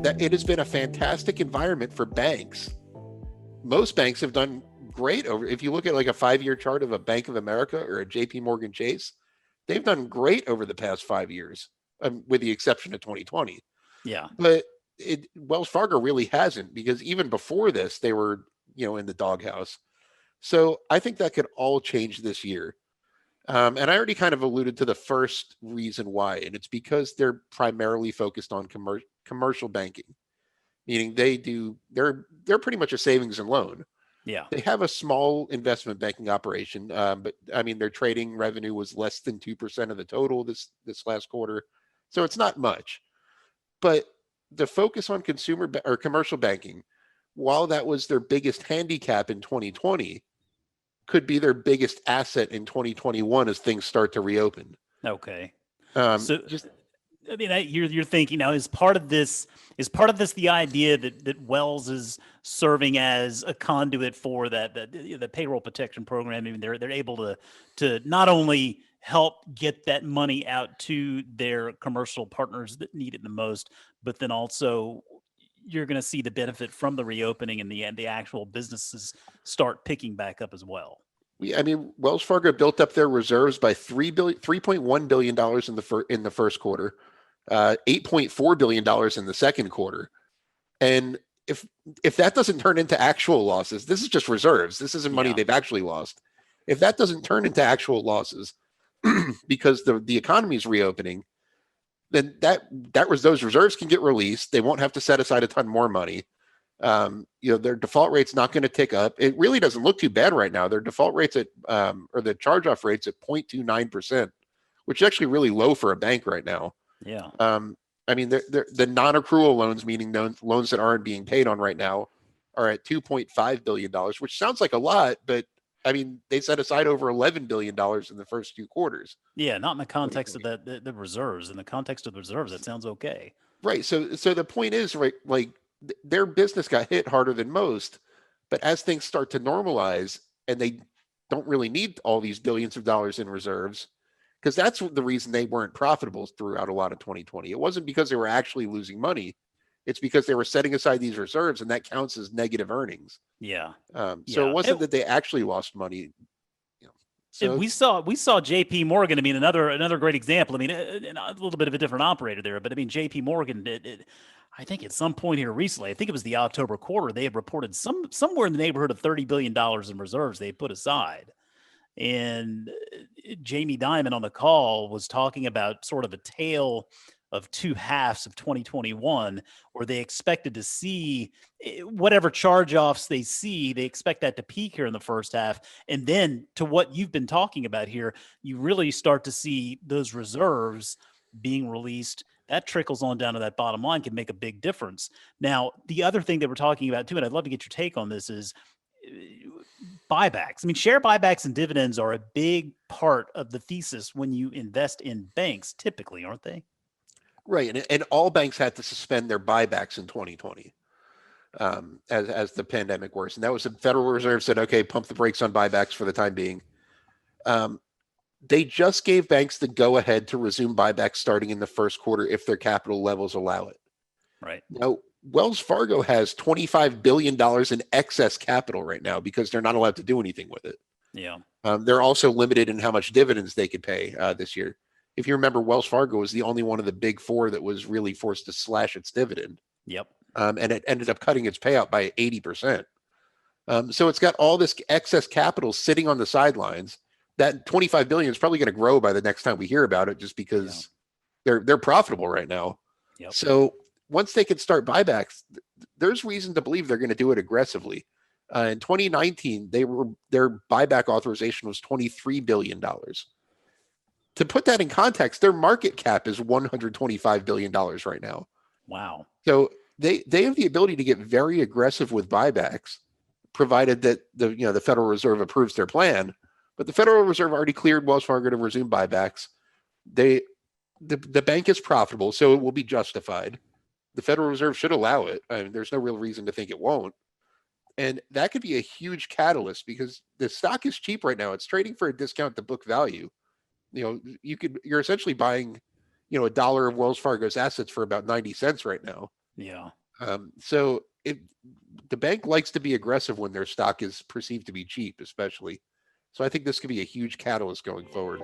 that it has been a fantastic environment for banks. Most banks have done great over. If you look at like a 5-year chart of a Bank of America or a J.P. Morgan Chase, they've done great over the past 5 years, with the exception of 2020. Yeah. But Wells Fargo really hasn't, because even before this, they were in the doghouse. So I think that could all change this year. And I already kind of alluded to the first reason why, and it's because they're primarily focused on commercial banking, meaning they're pretty much a savings and loan. Yeah. They have a small investment banking operation, but I mean their trading revenue was less than 2% of the total this last quarter, so it's not much. But the focus on or commercial banking, while that was their biggest handicap in 2020, could be their biggest asset in 2021 as things start to reopen. Okay. So, Just I mean, you're thinking now, is part of this the idea that Wells is serving as a conduit for the payroll protection program? I mean, they're able to not only help get that money out to their commercial partners that need it the most, but then also you're going to see the benefit from the reopening and the actual businesses start picking back up as well. I mean, Wells Fargo built up their reserves by $3.1 billion in the first quarter, $8.4 billion in the second quarter, and if that doesn't turn into actual losses, this is just reserves. This isn't money they've actually lost. If that doesn't turn into actual losses because the economy is reopening, then those reserves can get released. They won't have to set aside a ton more money. Their default rate's not going to tick up. It really doesn't look too bad right now. Their default rates or the charge-off rates at 0.29%, which is actually really low for a bank right now. Yeah. I mean, the non-accrual loans, meaning loans that aren't being paid on right now, are at $2.5 billion, which sounds like a lot, but I mean, they set aside over $11 billion in the first 2 quarters. Yeah, not in the context of the reserves. In the context of the reserves, that sounds okay. Right. So the point is, right, like their business got hit harder than most, but as things start to normalize and they don't really need all these billions of dollars in reserves, because that's the reason they weren't profitable throughout a lot of 2020. It wasn't because they were actually losing money. It's because they were setting aside these reserves, and that counts as negative earnings. Yeah. So it wasn't that they actually lost money. So we saw J.P. Morgan. I mean, another great example. I mean, a little bit of a different operator there, but I mean, J.P. Morgan did. I think at some point here recently, I think it was the October quarter, they had reported somewhere in the neighborhood of $30 billion in reserves they put aside. And Jamie Dimon on the call was talking about sort of a tale of 2 halves of 2021, where they expected to see whatever charge-offs they see, they expect that to peak here in the first half. And then to what you've been talking about here, you really start to see those reserves being released. That trickles on down to that bottom line, can make a big difference. Now, the other thing that we're talking about too, and I'd love to get your take on this, is buybacks. I mean, share buybacks and dividends are a big part of the thesis when you invest in banks, typically, aren't they? Right, and all banks had to suspend their buybacks in 2020 as the pandemic worsened. That was the Federal Reserve said, okay, pump the brakes on buybacks for the time being. They just gave banks the go-ahead to resume buybacks starting in the first quarter if their capital levels allow it. Right. Now, Wells Fargo has $25 billion in excess capital right now because they're not allowed to do anything with it. Yeah. They're also limited in how much dividends they could pay this year. If you remember, Wells Fargo was the only one of the big four that was really forced to slash its dividend. Yep. And it ended up cutting its payout by 80%. So it's got all this excess capital sitting on the sidelines. That 25 billion is probably going to grow by the next time we hear about it, just because they're profitable right now. Yep. So once they can start buybacks, there's reason to believe they're going to do it aggressively. In 2019, their buyback authorization was $23 billion. To put that in context, their market cap is $125 billion right now. Wow. So they have the ability to get very aggressive with buybacks, provided that the Federal Reserve approves their plan. But the Federal Reserve already cleared Wells Fargo to resume buybacks. The bank is profitable, so it will be justified. The Federal Reserve should allow it. I mean, there's no real reason to think it won't. And that could be a huge catalyst because the stock is cheap right now. It's trading for a discount to book value. You're essentially buying, $1 of Wells Fargo's assets for about 90 cents right now. Yeah. So the bank likes to be aggressive when their stock is perceived to be cheap, especially. So I think this could be a huge catalyst going forward.